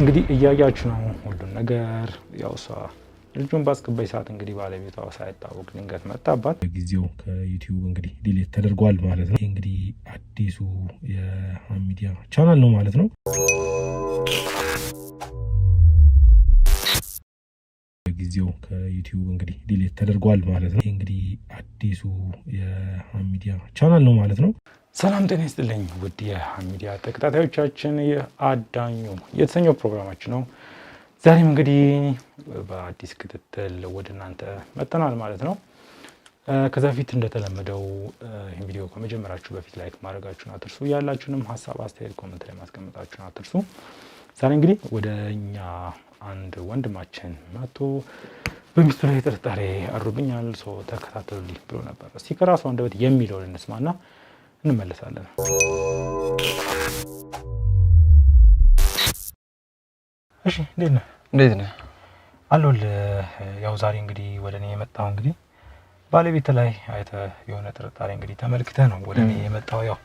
እንግዲህ እያያችሁ ነው ሁሉን ነገር ያው እሷ ልጁን ባስገባይ ሰዓት እንግዲህ ባለቤቷ ሳይታወቅ ድንገት መጣባት። ጊዜው ከዩቲዩብ እንግዲህ ዲሌት ተደርጓል ማለት ነው። እንግዲህ አዲሱ የሚዲያ ቻናል ነው ማለት ነው። ጊዜው ከዩቲዩብ እንግዲህ ዲሌት ተደርጓል ማለት ነው። እንግዲህ አዲሱ የሚዲያ ቻናል ነው ማለት ነው። ሰላም ጤና ይስጥልኝ ውድ የሚዲያ ተከታታዮቻችን፣ የአዳኙ የተሰኘው ፕሮግራማችን ነው። ዛሬም እንግዲህ በአዲስ ክትትል ወደ እናንተ መጥተናል ማለት ነው። ከዛ በፊት እንደተለመደው ይህን ቪዲዮ ከመጀመራችሁ በፊት ላይክ ማድረጋችሁን አትርሱ። ያላችሁንም ሀሳብ አስተያየት ኮሜንት ላይ ማስቀመጣችሁን አትርሱ። ዛሬ እንግዲህ ወደ እኛ አንድ ወንድማችን መጥቶ በሚስቱ ላይ ጥርጣሬ አድሮብኛል ሰው ተከታተሉልኝ ብሎ ነበር። እስቲ ከራሱ አንደበት የሚለውን እንስማና እንመለሳለን። እሺ እንዴት ነህ? አለሁልህ። ያው ዛሬ እንግዲህ ወደ እኔ የመጣው እንግዲህ ባለቤት ላይ አይተህ የሆነ ጥርጣሬ እንግዲህ ተመልክተህ ነው ወደ እኔ የመጣው ያው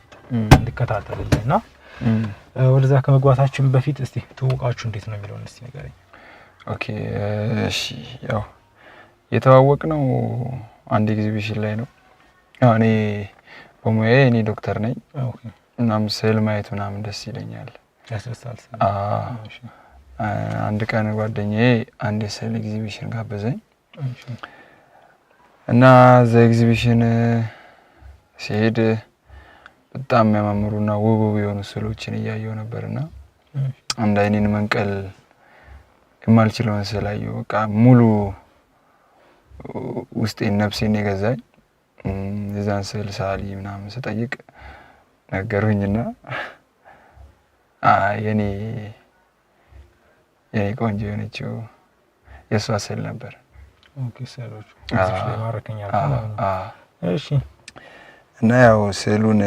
እንድከታተልልህና ወደዛ ከመግባታችን በፊት እስቲ ትውቃችሁ እንዴት ነው የሚለውን እስቲ ንገረኝ። ኦኬ እሺ፣ ያው የተዋወቅነው አንድ ኤግዚቢሽን ላይ ነው። ያው እኔ በሙያዬ እኔ ዶክተር ነኝ። ኦኬ። እናም ስዕል ማየት ምናምን ደስ ይለኛል፣ ያስደስታል። አንድ ቀን ጓደኛዬ አንድ የስዕል ኤግዚቢሽን ጋበዘኝ እና እዛ ኤግዚቢሽን ሲሄድ በጣም የሚያማምሩና ውብ የሆኑ ስዕሎችን እያየሁ ነበርና አንድ አይኔን መንቀል የማልችለውን ስዕል አየሁ። በቃ ሙሉ ውስጤን ነፍሴን የገዛኝ። የዛን ስዕል ሳሊ ምናምን ስጠይቅ ነገሩኝና የኔ ቆንጆ የሆነችው የእሷ ስዕል ነበር። ኦኬ፣ ስዕሎቹ እዚህ ላይ ማረከኛል። እሺ። እና ያው ስዕሉን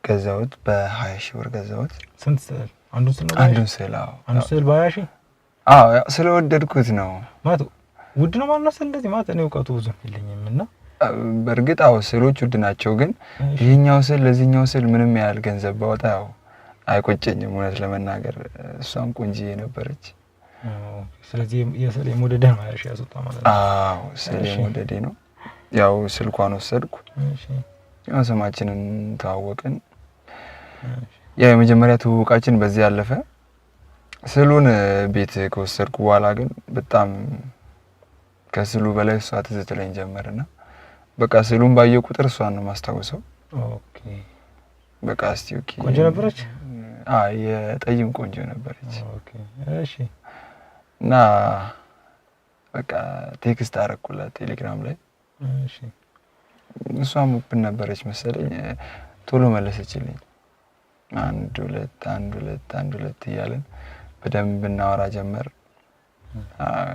ገዛሁት፣ በ20 ሺህ ብር ገዛሁት። ስንት ስዕል? አንዱን ስዕል? አንዱን ስዕል። አንዱን ስዕል በ20 ሺህ? ያው ስለወደድኩት ነው። ማለት ውድ ነው ማለት ነው። እንደዚህ ማለት እኔ እውቀቱ ብዙ የለኝም እና በእርግጥ ስዕሎች ውድ ናቸው፣ ግን ይሄኛው ስዕል ለዚህኛው ስዕል ምንም ያህል ገንዘብ ባወጣ ያው አይቆጨኝም እውነት ለመናገር። እሷም ቆንጆዬ ነበረች። ስለዚህ የስዕል የሞደዴ ነው ያስወጣ ማለት ነው። ስዕል የሞደዴ ነው። ያው ስልኳን ወሰድኩ። ያው ስማችንን ተዋወቅን። ያው የመጀመሪያ ትውውቃችን በዚህ ያለፈ። ስዕሉን ቤት ከወሰድኩ በኋላ ግን በጣም ከስዕሉ በላይ እሷ ትዝ ትለኝ ጀመርና በቃ ስዕሉን ባየው ቁጥር እሷን ነው ማስታወሰው። ኦኬ። በቃ እስቲ ኦኬ። ቆንጆ ነበረች? የጠይም ቆንጆ ነበረች። ኦኬ። እሺ። እና በቃ ቴክስት አደረኩላት ቴሌግራም ላይ። እሺ። እሷም ኦፕን ነበረች መሰለኝ፣ ቶሎ መለሰችልኝ። አንድ ሁለት እያለን በደንብ እናወራ ጀመር።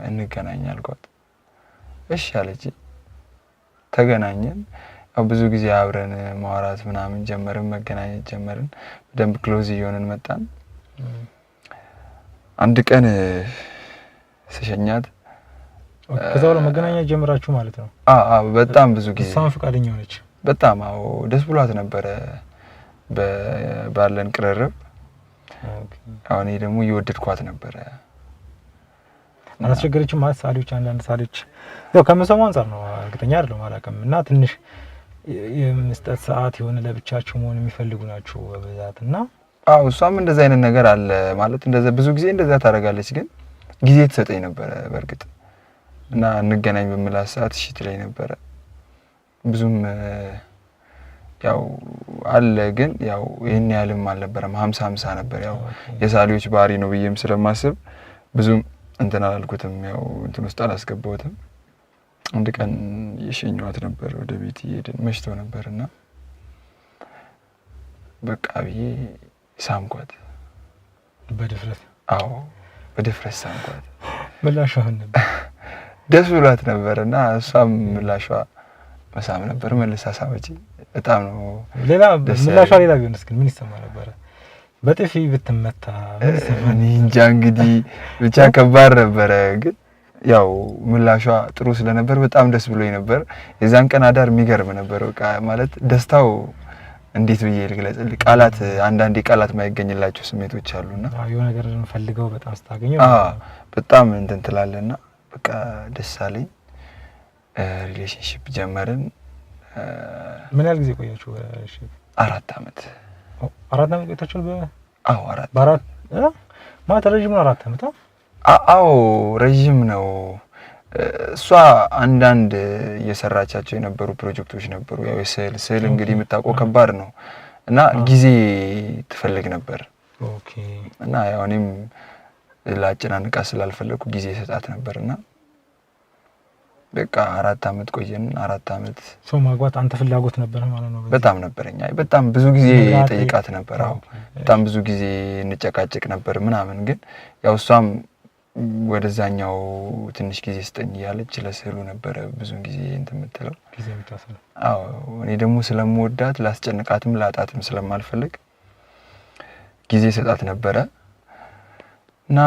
እንገናኝ አልኳት። እሺ አለች። ተገናኘን። ያው ብዙ ጊዜ አብረን ማውራት ምናምን ጀመርን፣ መገናኘት ጀመርን። በደንብ ክሎዝ እየሆንን መጣን። አንድ ቀን ስሸኛት ከዛው ለመገናኘት ጀምራችሁ ማለት ነው? በጣም ብዙ ጊዜ እሷም ፈቃደኛ ሆነች? በጣም ደስ ብሏት ነበረ ባለን ቅርርብ። እኔ ደግሞ እየወደድኳት ነበረ። አላስቸገረችም ማለት ሳሊዎች፣ አንዳንድ ሳሊዎች ያው ከመሰማው አንፃር ነው እርግጠኛ አይደለም አላውቅም፣ እና ትንሽ የመስጠት ሰዓት የሆነ ለብቻቸው መሆን የሚፈልጉ ናቸው በብዛት። እና እሷም እንደዛ አይነት ነገር አለ ማለት እንደዛ ብዙ ጊዜ እንደዛ ታደርጋለች፣ ግን ጊዜ ትሰጠኝ ነበረ በእርግጥ። እና እንገናኝ በምላስ ሰዓት እሺ ትለኝ ነበረ። ብዙም ያው አለ፣ ግን ያው ይሄን ያህልም አልነበረም። 50-50 ነበር። ያው የሳሊዎች ባህሪ ነው ብዬም ስለማስብ ብዙም እንትን አላልኩትም፣ ያው እንትን ውስጥ አላስገባሁትም። አንድ ቀን የሸኘኋት ነበር፣ ወደ ቤት እየሄድን መሽቶ ነበርና በቃ ብዬ ሳምኳት በድፍረት። በድፍረት ሳምኳት። ምላሿ ነበር ደስ ብሏት ነበርና እሷም ምላሿ መሳም ነበር። መልሳ ሳመችኝ። በጣም ነው ሌላ ምላሿ ሌላ ቢሆንስ ግን ምን ይሰማ ነበር? በጥፊ ብትመታ ምን ይሰማ? እንጃ እንግዲህ ብቻ ከባድ ነበረ፣ ግን ያው ምላሿ ጥሩ ስለነበር በጣም ደስ ብሎኝ ነበር። የዛን ቀን አዳር የሚገርም ነበር። በቃ ማለት ደስታው እንዴት ብዬ ልግለጽልህ? ቃላት አንዳንዴ ቃላት ማይገኝላቸው ስሜቶች አሉና የሆነ ነገር እንፈልገው በጣም ስታገኘው በጣም እንትን ትላለና በቃ ደስ አለኝ። ሪሌሽንሺፕ ጀመርን። ምን ያህል ጊዜ ቆያችሁ? እሺ 4 አመት። 4 አመት ቆይታችሁ? አዎ 4 በአራት ማለት ረጅም ነው 4 አመት። አዎ ረጅም ነው። እሷ አንዳንድ የሰራቻቸው የነበሩ ፕሮጀክቶች ነበሩ። ያው ስዕል እንግዲህ የምታውቀው ከባድ ነው እና ጊዜ ትፈልግ ነበር። ኦኬ። እና ያው እኔም ላጨናንቃ ስላልፈለኩ ጊዜ ሰጣት ነበርና በቃ 4 አመት ቆየን። 4 አመት ሰው ማግባት አንተ ፍላጎት ነበር ማለት ነው? በጣም ነበርኛ። በጣም ብዙ ጊዜ ጠይቃት ነበር። አዎ በጣም ብዙ ጊዜ እንጨቃጨቅ ነበር ምናምን፣ ግን ያው እሷም ወደዛኛው ትንሽ ጊዜ ስጠኝ ያለች ለስዕሉ ነበር ብዙ ጊዜ እንትን የምትለው ጊዜ የምታሰለው። አዎ እኔ ደግሞ ስለምወዳት ላስጨንቃትም ላጣትም ስለማልፈልግ ጊዜ ሰጣት ነበረ እና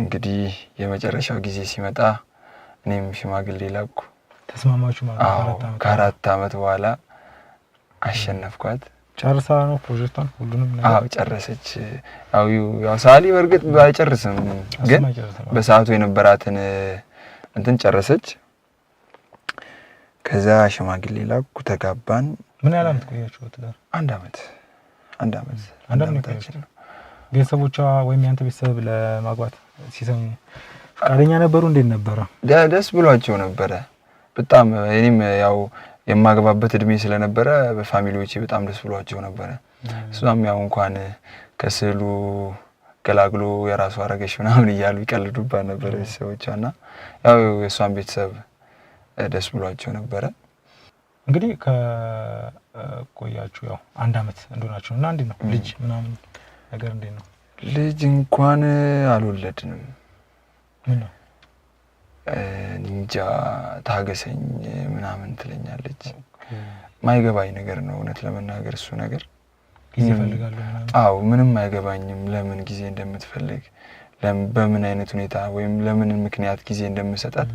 እንግዲህ የመጨረሻው ጊዜ ሲመጣ እኔም ሽማግሌ ላኩ። ተስማማችሁ ማለት ነው? ከ4 አመት በኋላ አሸነፍኳት። ጨርሳ ነው ፕሮጀክቷን ሁሉንም ነገር? አዎ ጨረሰች። ያው ሳሊ በርግጥ ባይጨርስም ግን በሰዓቱ የነበራትን እንትን ጨረሰች። ከዛ ሽማግሌ ላኩ፣ ተጋባን። ምን ያህል አመት ቆያችሁ ትዳር? 1 አመት። 1 አመት። ቤተሰቦቿ ወይም ያንተ ቤተሰብ ለማግባት ሲሰሙ ፈቃደኛ ነበሩ? እንዴት ነበረ? ደስ ብሏቸው ነበረ በጣም። እኔም ያው የማገባበት እድሜ ስለነበረ በፋሚሊዎቼ በጣም ደስ ብሏቸው ነበረ። እሷም ያው እንኳን ከስዕሉ ገላግሎ የራሱ አረገሽ ምናምን እያሉ ይቀልዱባት ነበር ቤተሰቦቿና ያው የሷን ቤተሰብ ደስ ብሏቸው ነበረ። እንግዲህ ከቆያችሁ ያው 1 አመት እንደሆናችሁ እና እንዴት ነው ልጅ ምናምን ነገር እንዴት ነው? ልጅ እንኳን አልወለድንም። ምን ነው እንጃ ታገሰኝ ምናምን ትለኛለች። ማይገባኝ ነገር ነው እውነት ለመናገር እሱ ነገር። ጊዜ ፈልጋለሁ ምናምን። አዎ ምንም አይገባኝም ለምን ጊዜ እንደምትፈልግ በምን አይነት ሁኔታ ወይም ለምን ምክንያት ጊዜ እንደምሰጣት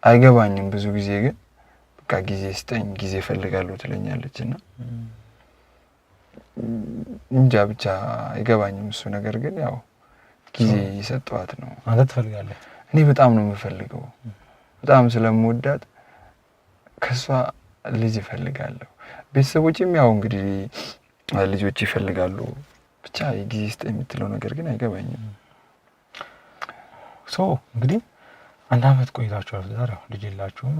አይገባኝም። ብዙ ጊዜ ግን በቃ ጊዜ ስጠኝ ጊዜ ፈልጋለሁ ትለኛለችና እንጃ ብቻ አይገባኝም እሱ ነገር። ግን ያው ጊዜ ይሰጠዋት ነው። አንተ ትፈልጋለህ? እኔ በጣም ነው የምፈልገው። በጣም ስለምወዳት ከሷ ልጅ እፈልጋለሁ። ቤተሰቦቼም ያው እንግዲህ ልጆች ይፈልጋሉ። ብቻ የጊዜ ስጠኝ የምትለው ነገር ግን አይገባኝም። እንግዲህ 1 አመት ቆይታችኋል ትዳር። ያው ልጅ የላችሁም።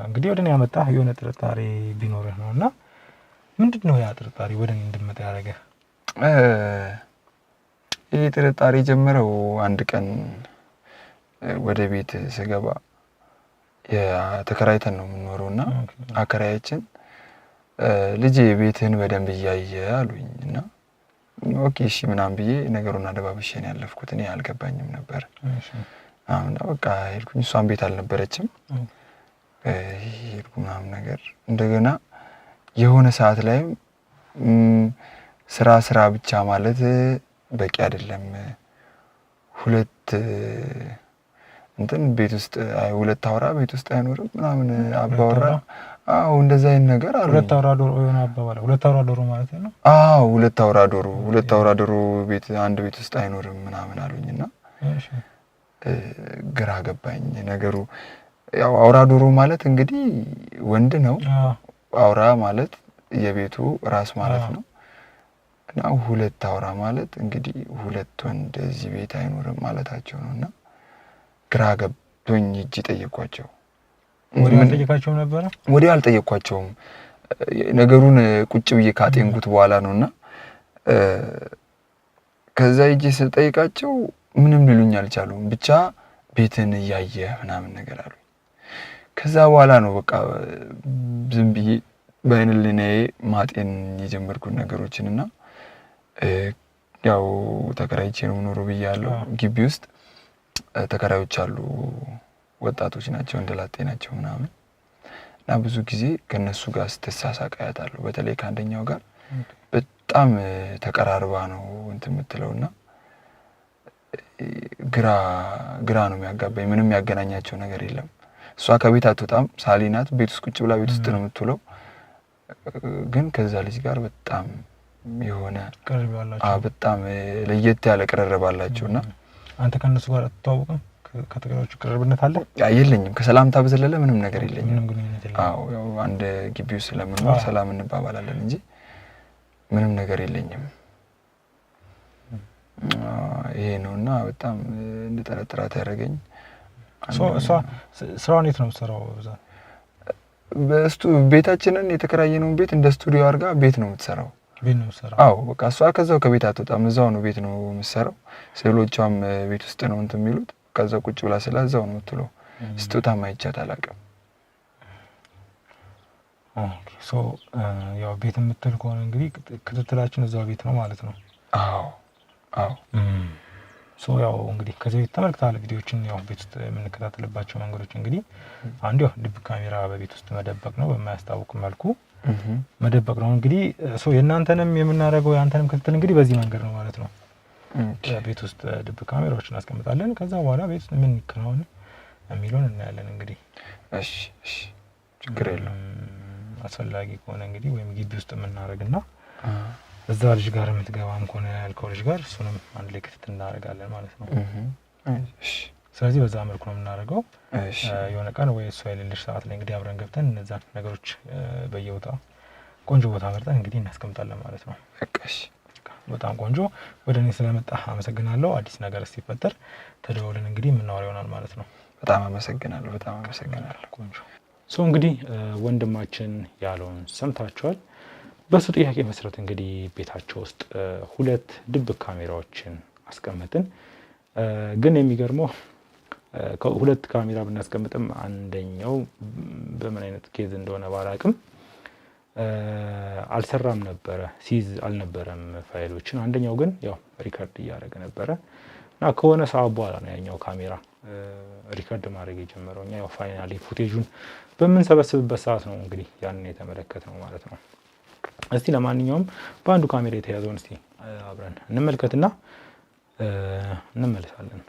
እንግዲህ ወደኔ ያመጣህ የሆነ ጥርጣሬ ቢኖርህ ነውና ምንድነው ያ ጥርጣሬ ወደ እኔ እንድመጣ ያደረገህ? ይሄ ጥርጣሬ ጀመረው አንድ ቀን ወደ ቤት ስገባ ተከራይተን ነው የምንኖረውና አከራያችን ልጄ ቤትህን በደንብ እያየ አሉኝ እና ኦኬ እሺ ምናምን ብዬ ነገሩን አደባብሼ ነው ያለፍኩት። እኔ አልገባኝም ነበር። አሁን በቃ ሄድኩኝ። እሷን ቤት አልነበረችም። ሄድኩ ምናምን ነገር እንደገና የሆነ ሰዓት ላይም ስራ ብቻ ማለት በቂ አይደለም። 2 እንትን ቤት ውስጥ 2 አውራ ቤት ውስጥ አይኖርም ምናምን አባወራ። አዎ እንደዛ አይነት ነገር አሉ። 2 አውራ ዶሮ የሆነ አባባል 2 አውራ ዶሮ ማለት ነው? አዎ 2 አውራ ዶሮ ቤት አንድ ቤት ውስጥ አይኖርም ምናምን አሉኝና እሺ ግራ ገባኝ ነገሩ። ያው አውራ ዶሮ ማለት እንግዲህ ወንድ ነው። አውራ ማለት የቤቱ ራስ ማለት ነው እና 2 አውራ ማለት እንግዲህ 2 ወንድ እዚህ ቤት አይኖርም ማለታቸው ነውና ግራ ገብቶኝ እጅ ጠየኳቸው። ወዲያው ጠየቃቸው ነበር? ወዲያው አልጠየኳቸውም። ነገሩን ቁጭ ብዬ ካጤንኩት በኋላ ነውና ከዛ እጅ ስጠይቃቸው ምንም ሊሉኝ አልቻሉም። ብቻ ቤትን እያየ ምናምን ነገር አሉ። ከዛ በኋላ ነው በቃ ዝም ብዬ በእንልኔ ማጤን የጀመርኩት ነገሮችንና ያው ተከራይቼ ነው ኖሮ ብያለሁ። ግቢ ውስጥ ተከራዮች አሉ፣ ወጣቶች ናቸው፣ እንደላጤ ናቸው ምናምን እና ብዙ ጊዜ ከነሱ ጋር ስትሳሳቅ አያታለሁ። በተለይ ከአንደኛው ጋር በጣም ተቀራርባ ነው እንትን የምትለውና ግራ ነው የሚያጋባኝ። ምንም ያገናኛቸው ነገር የለም። እሷ ከቤት አትወጣም፣ ሳሊ ናት። ቤት ውስጥ ቁጭ ብላ ቤት ውስጥ ነው የምትውለው። ግን ከዛ ልጅ ጋር በጣም የሆነ ቅርብ ያላችሁ በጣም ለየት ያለ ቅርርብ አላችሁና አንተ ከነሱ ጋር አትተዋወቅም? ከተገናኙ ቅርርብነት አለ? የለኝም። ከሰላምታ በዘለለ ምንም ነገር የለኝም። ምንም ግንኙነት የለም። ያው አንድ ግቢ ውስጥ ስለምንኖር ሰላም እንባባላለን እንጂ ምንም ነገር የለኝም። ይሄ ነውና በጣም እንድጠረጥራት ያደረገኝ። ስራውን የት ነው የምትሰራው? ቤታችንን የተከራየነውን ቤት እንደ ስቱዲዮ አድርጋ ቤት ነው የምትሰራው። በቃ እሷ ከዛው ከቤት አትወጣም፣ እዛው ነው ቤት ነው የምትሰራው። ስዕሎቿም ቤት ውስጥ ነው እንትን የሚሉት። ከዛ ቁጭ ብላ ስለዛው ነው የምትለው። ስትወጣም አይቻት አላውቅም። ያው ቤት የምትል ከሆነ እንግዲህ ክትትላችን እዛው ቤት ነው ማለት ነው። ያው እንግዲህ ከዚህ ቤት ተመልክተሃል ቪዲዮዎችን። ያው ቤት ውስጥ የምንከታተልባቸው መንገዶች እንግዲህ አንዱ ያው ድብቅ ካሜራ በቤት ውስጥ መደበቅ ነው፣ በማያስታውቅ መልኩ መደበቅ ነው። እንግዲህ የእናንተንም የምናደርገው የአንተንም ክትትል እንግዲህ በዚህ መንገድ ነው ማለት ነው። ቤት ውስጥ ድብቅ ካሜራዎችን እናስቀምጣለን። ከዛ በኋላ ቤት ውስጥ ምን ይከናወን የሚለውን እናያለን። እንግዲህ እሺ ችግር የለውም። አስፈላጊ ከሆነ እንግዲህ ወይም ግቢ ውስጥ የምናደርግና እዛ ልጅ ጋር የምትገባም ከሆነ ያልከው ልጅ ጋር እሱንም አንድ ላይ ክትትል እናደርጋለን ማለት ነው። ስለዚህ በዛ መልኩ ነው የምናደርገው። የሆነ ቀን ወይ እሷ የሌለሽ ሰዓት ላይ እንግዲህ አብረን ገብተን እነዛን ነገሮች በየቦታው ቆንጆ ቦታ መርጠን እንግዲህ እናስቀምጣለን ማለት ነው። በጣም ቆንጆ። ወደ እኔ ስለመጣ አመሰግናለሁ። አዲስ ነገር ሲፈጠር ተደውለን እንግዲህ የምናወራው ይሆናል ማለት ነው። በጣም አመሰግናለሁ። ቆንጆ። እንግዲህ ወንድማችን ያለውን ሰምታችኋል። በሱ ጥያቄ መሰረት እንግዲህ ቤታቸው ውስጥ 2 ድብቅ ካሜራዎችን አስቀምጥን። ግን የሚገርመው ከ2 ካሜራ ብናስቀምጥም አንደኛው በምን አይነት ኬዝ እንደሆነ ባላቅም አልሰራም ነበረ፣ ሲዝ አልነበረም ፋይሎችን። አንደኛው ግን ያው ሪከርድ እያደረገ ነበረ እና ከሆነ ሰዓት በኋላ ነው ያኛው ካሜራ ሪከርድ ማድረግ የጀመረው። እኛ ያው ፋይናሊ ፉቴጁን በምንሰበስብበት ሰዓት ነው እንግዲህ ያንን የተመለከትነው ማለት ነው። እስቲ ለማንኛውም በአንዱ ካሜራ የተያዘውን እስቲ አብረን እንመልከትና እንመለሳለን።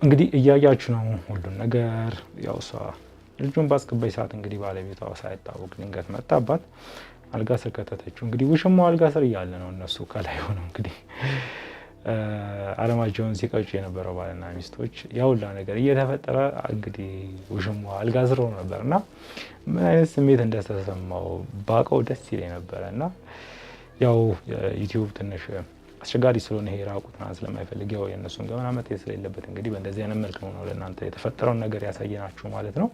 እንግዲህ እያያችሁ ነው ሁሉን ነገር። ያው እሷ ልጁን ባስገባች ሰዓት እንግዲህ ባለቤቷ ሳይታወቅ ድንገት መጣባት፣ አልጋ ስር ከተተችው። እንግዲህ ውሽማው አልጋ ስር እያለ ነው እነሱ ከላይ ሆነው እንግዲህ አለማቸውን ሲቀጩ የነበረው ባልና ሚስቶች ያውላ ነገር እየተፈጠረ እንግዲህ ውሽማው አልጋ ስር ሆኖ ነበርና ምን አይነት ስሜት እንደተሰማው ባቀው ደስ ይለኝ ነበርና ያው ዩቲዩብ ትንሽ አስቸጋሪ ስለሆነ ይሄ ራቁትና ስለማይፈልግ ያው የነሱን ገመና መጥተህ ስለሌለበት እንግዲህ በእንደዚህ አይነት መልኩ ነው ለእናንተ የተፈጠረውን ነገር ያሳየናችሁ ማለት ነው።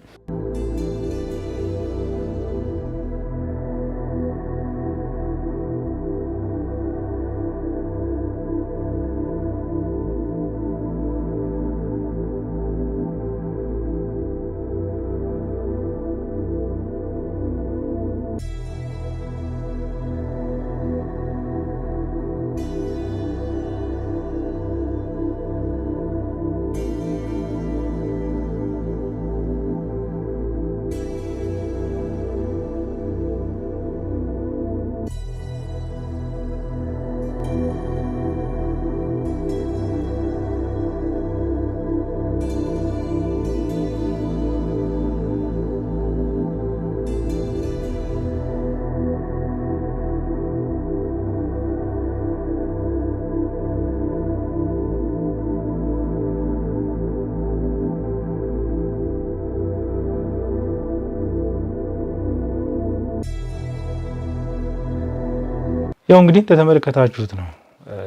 ያው እንግዲህ ተመልከታችሁት ነው።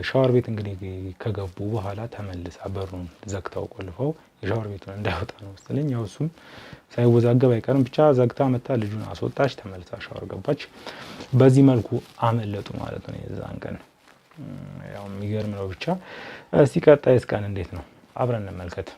ሻወር ቤት እንግዲህ ከገቡ በኋላ ተመልሳ በሩን ዘግታው ቆልፈው የሻወር ቤቱን እንዳይወጣ ነው መሰለኝ። ያው እሱም ሳይወዛገብ አይቀርም ብቻ ዘግታ መታ ልጁን አስወጣች፣ ተመልሳ ሻወር ገባች። በዚህ መልኩ አመለጡ ማለት ነው የዛን ቀን። ያው የሚገርም ነው ብቻ። እስቲ ቀጣይስ ቀን እንዴት ነው? አብረን እንመልከት።